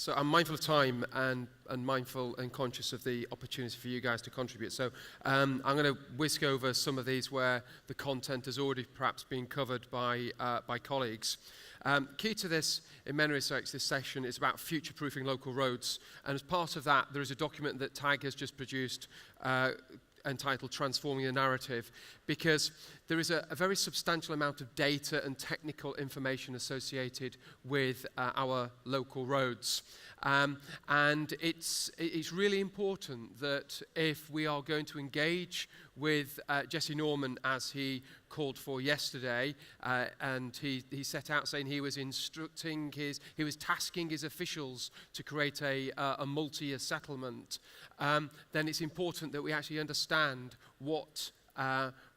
So I'm mindful of time and mindful and conscious of the opportunity for you guys to contribute. So I'm going to whisk over some of these where the content has already perhaps been covered by colleagues. Key to this, in many respects, this session is about future-proofing local roads. And as part of that, there is a document that TAG has just produced entitled Transforming the Narrative, because there is a very substantial amount of data and technical information associated with our local roads. And it's really important that if we are going to engage with Jesse Norman, as he called for yesterday, and he set out saying he was tasking his officials to create a multi-year settlement, then it's important that we actually understand what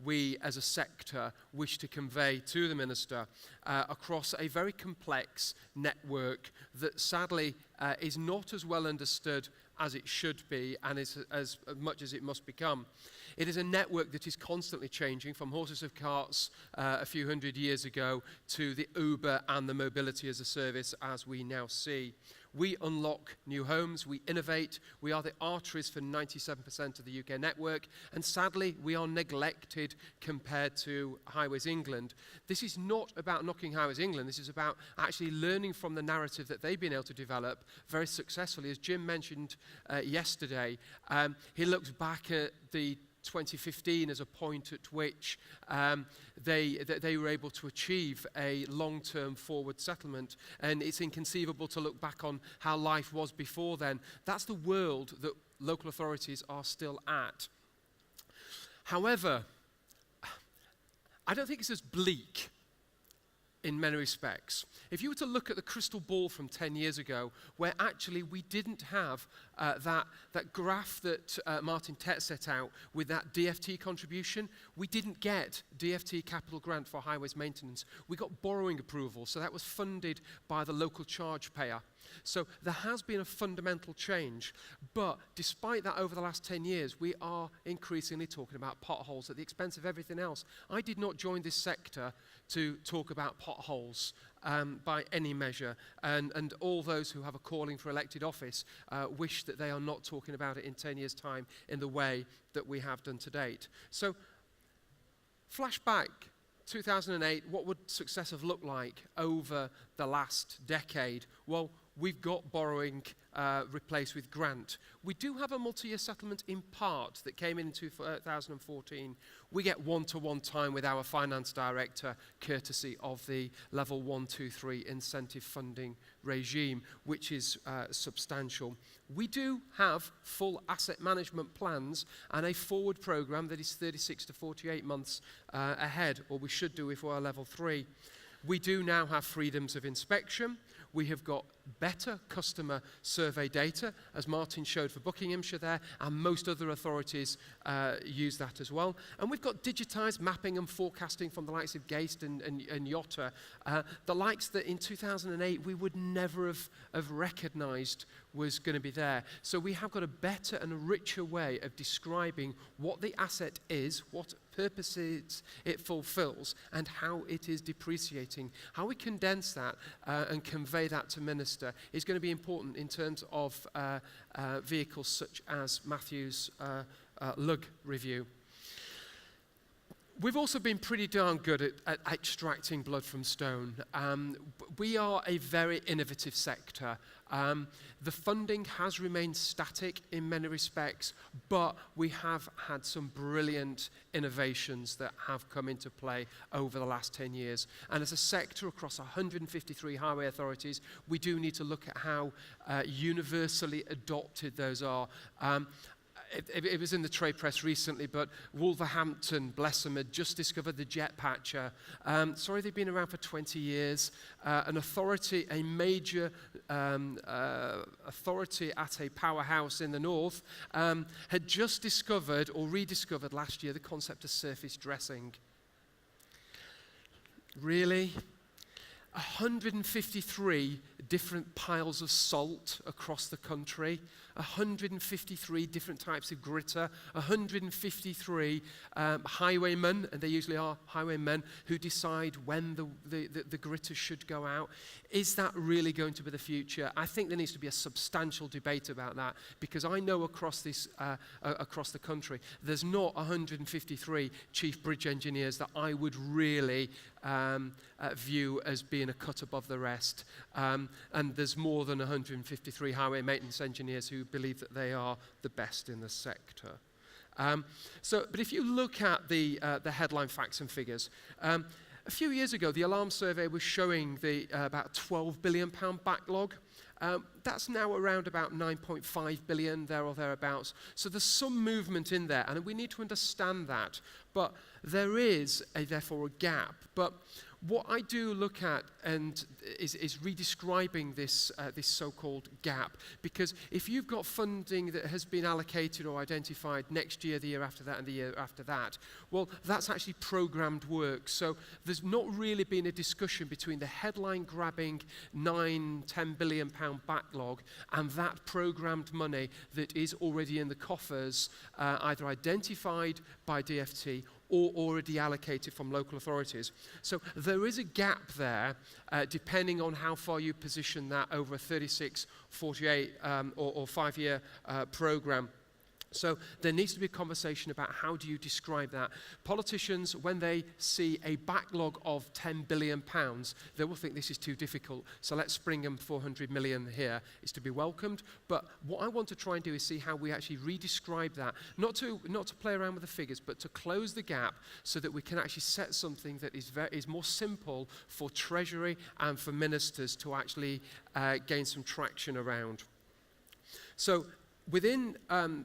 we as a sector wish to convey to the Minister across a very complex network that sadly is not as well understood as it should be and is as much as it must become. It is a network that is constantly changing, from horses and carts a few hundred years ago to the Uber and the mobility as a service as we now see. We unlock new homes, we innovate, we are the arteries for 97% of the UK network, and sadly we are neglected compared to Highways England. This is not about knocking Highways England, this is about actually learning from the narrative that they've been able to develop very successfully. As Jim mentioned yesterday, he looks back at the 2015 as a point at which they were able to achieve a long-term forward settlement, and it's inconceivable to look back on how life was before then. That's the world that local authorities are still at. However, I don't think it's as bleak in many respects. If you were to look at the crystal ball from 10 years ago, where actually we didn't have that graph that Martin Tett set out with that DFT contribution, we didn't get DFT capital grant for highways maintenance. We got borrowing approval, so that was funded by the local charge payer. So there has been a fundamental change, but despite that, over the last 10 years, we are increasingly talking about potholes at the expense of everything else. I did not join this sector to talk about potholes by any measure, and all those who have a calling for elected office wish that they are not talking about it in 10 years' time in the way that we have done to date. So, flashback 2008, what would success have looked like over the last decade? Well, we've got borrowing replaced with grant. We do have a multi-year settlement in part that came in 2014. We get one-to-one time with our finance director, courtesy of the level 1, 2, 3 incentive funding regime, which is substantial. We do have full asset management plans and a forward program that is 36 to 48 months ahead, or we should do if we're level 3. We do now have freedoms of inspection. We have got better customer survey data, as Martin showed for Buckinghamshire there, and most other authorities use that as well. And we've got digitised mapping and forecasting from the likes of Geist and Yotta, the likes that in 2008 we would never have recognised was going to be there. So we have got a better and a richer way of describing what the asset is, what purposes it fulfills, and how it is depreciating. How we condense that and convey that to Minister is going to be important in terms of vehicles such as Matthew's lug review. We've also been pretty darn good at extracting blood from stone. We are a very innovative sector. The funding has remained static in many respects, but we have had some brilliant innovations that have come into play over the last 10 years. And as a sector across 153 highway authorities, we do need to look at how universally adopted those are. It was in the trade press recently, but Wolverhampton, bless them, had just discovered the jet patcher. Sorry, they've been around for 20 years. An authority, a major authority at a powerhouse in the north, had just discovered or rediscovered last year the concept of surface dressing. Really? 153 different piles of salt across the country, 153 different types of gritter, 153 highwaymen, and they usually are highwaymen, who decide when the gritter should go out. Is that really going to be the future? I think there needs to be a substantial debate about that, because I know across the country, there's not 153 chief bridge engineers that I would really view as being a cut above the rest. And there's more than 153 highway maintenance engineers who believe that they are the best in the sector. But if you look at the headline facts and figures, a few years ago, the Alarm Survey was showing the about £12 billion backlog. That's now around about 9.5 billion, there or thereabouts. So there's some movement in there, and we need to understand that. But there is, therefore, a gap. But what I do look at is redescribing this so-called gap, because if you've got funding that has been allocated or identified next year, the year after that, and the year after that, well, that's actually programmed work. So there's not really been a discussion between the headline-grabbing £9-10 billion backlog and that programmed money that is already in the coffers, either identified by DFT or already allocated from local authorities. So there is a gap there, depending on how far you position that over a 36, 48 or 5-year program. So there needs to be a conversation about how do you describe that. Politicians, when they see a backlog of £10 billion, they will think this is too difficult. So let's spring them 400 million here. It's to be welcomed. But what I want to try and do is see how we actually redescribe that. Not to play around with the figures, but to close the gap so that we can actually set something that is more simple for Treasury and for ministers to actually gain some traction around. So within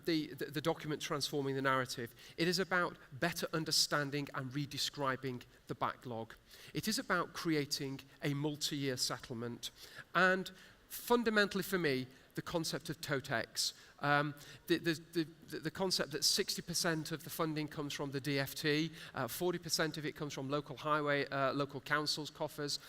the document Transforming the Narrative, it is about better understanding and redescribing the backlog. It is about creating a multi-year settlement. And fundamentally for me, the concept of TOTEX. The concept that 60% of the funding comes from the DFT, 40% of it comes from local highway, local councils' coffers.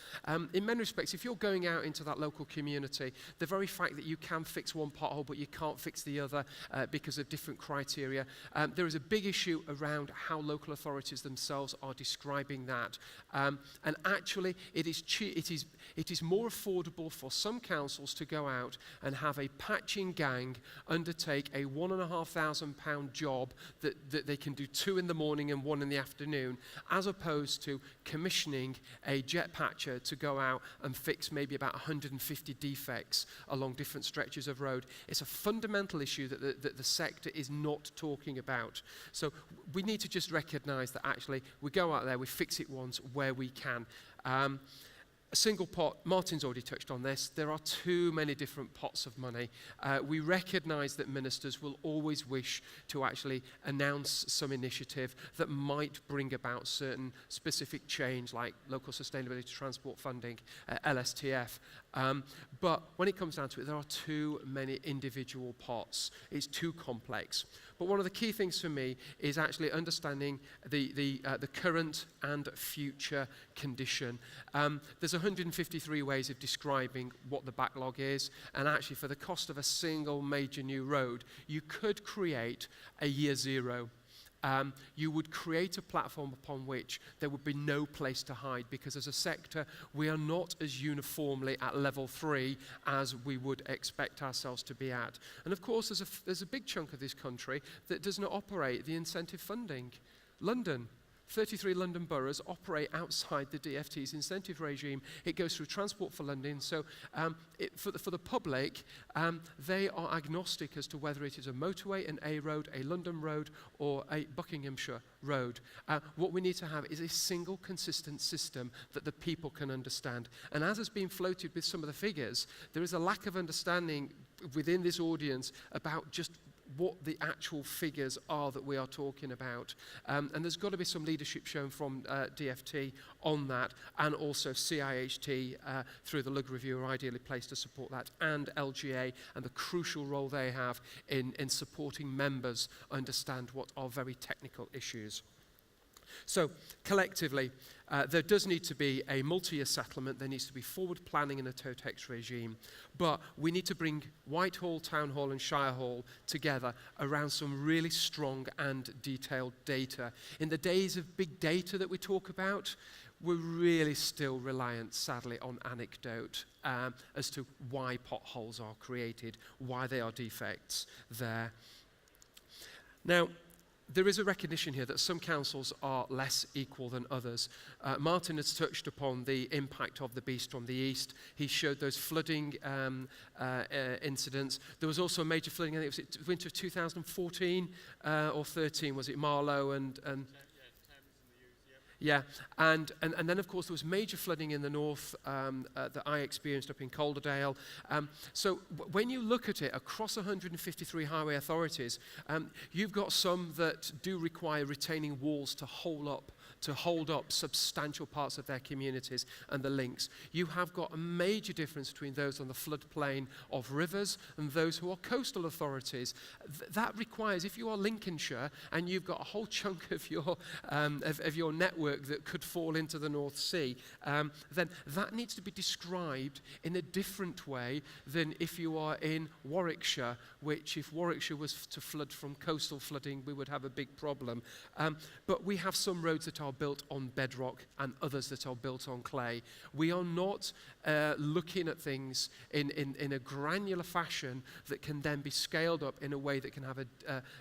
In many respects, if you're going out into that local community, the very fact that you can fix one pothole but you can't fix the other because of different criteria, there is a big issue around how local authorities themselves are describing that. And actually, it is more affordable for some councils to go out and have a patching gang undertake a £1,500 job that they can do 2 in the morning and 1 in the afternoon, as opposed to commissioning a jet patcher to go out and fix maybe about 150 defects along different stretches of road. It's a fundamental issue that the sector is not talking about. So we need to just recognise that actually we go out there, we fix it once where we can. A single pot, Martin's already touched on this, there are too many different pots of money. We recognise that ministers will always wish to actually announce some initiative that might bring about certain specific change, like local sustainability transport funding, LSTF. But when it comes down to it, there are too many individual pots. It's too complex. But one of the key things for me is actually understanding the current and future condition. There's 153 ways of describing what the backlog is, and actually for the cost of a single major new road, you could create a year zero. You would create a platform upon which there would be no place to hide, because as a sector, we are not as uniformly at level 3 as we would expect ourselves to be at. And of course, there's a big chunk of this country that does not operate the incentive funding. London. 33 London boroughs operate outside the DFT's incentive regime. It goes through Transport for London. So for the public, they are agnostic as to whether it is a motorway, an A road, a London road, or a Buckinghamshire road. What we need to have is a single consistent system that the people can understand. And as has been floated with some of the figures, there is a lack of understanding within this audience about just what the actual figures are that we are talking about. And there's got to be some leadership shown from DFT on that, and also CIHT through the LUG review are ideally placed to support that, and LGA and the crucial role they have in supporting members understand what are very technical issues. So collectively, there does need to be a multi-year settlement. There needs to be forward planning in a TOTEX regime. But we need to bring Whitehall, Town Hall and Shire Hall together around some really strong and detailed data. In the days of big data that we talk about, we're really still reliant, sadly, on anecdote as to why potholes are created, why they are defects there. Now, there is a recognition here that some councils are less equal than others. Martin has touched upon the impact of the beast from the east. He showed those flooding incidents. There was also a major flooding, I think it was winter of 2014 or 13, was it, Marlow and yeah, and then of course there was major flooding in the north that I experienced up in Calderdale. So when you look at it across 153 highway authorities, you've got some that do require retaining walls to hold up substantial parts of their communities and the links. You have got a major difference between those on the floodplain of rivers and those who are coastal authorities. That requires, if you are Lincolnshire and you've got a whole chunk of your network that could fall into the North Sea, then that needs to be described in a different way than if you are in Warwickshire, which if Warwickshire was to flood from coastal flooding, we would have a big problem. But we have some roads that are built on bedrock and others that are built on clay. We are not looking at things in a granular fashion that can then be scaled up in a way that can have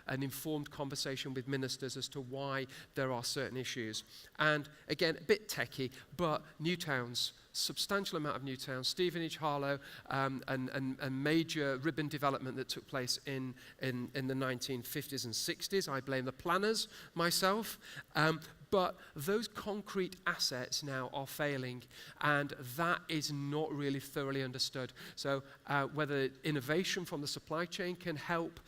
an informed conversation with ministers as to why there are certain issues. And again, a bit techie, but new towns, substantial amount of new towns, Stevenage, Harlow, and major ribbon development that took place in the 1950s and 60s. I blame the planners myself. But those concrete assets now are failing, and that is not really thoroughly understood. So whether innovation from the supply chain can help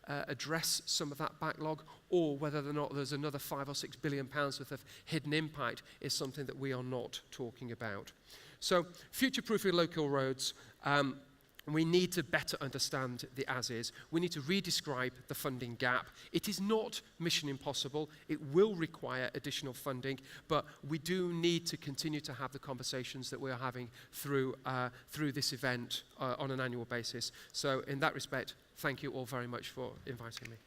address some of that backlog, or whether or not there's another £5 or £6 billion worth of hidden impact is something that we are not talking about. So future-proofing local roads, we need to better understand the as-is. We need to redescribe the funding gap. It is not mission impossible. It will require additional funding, but we do need to continue to have the conversations that we are having through this event on an annual basis. So in that respect, thank you all very much for inviting me.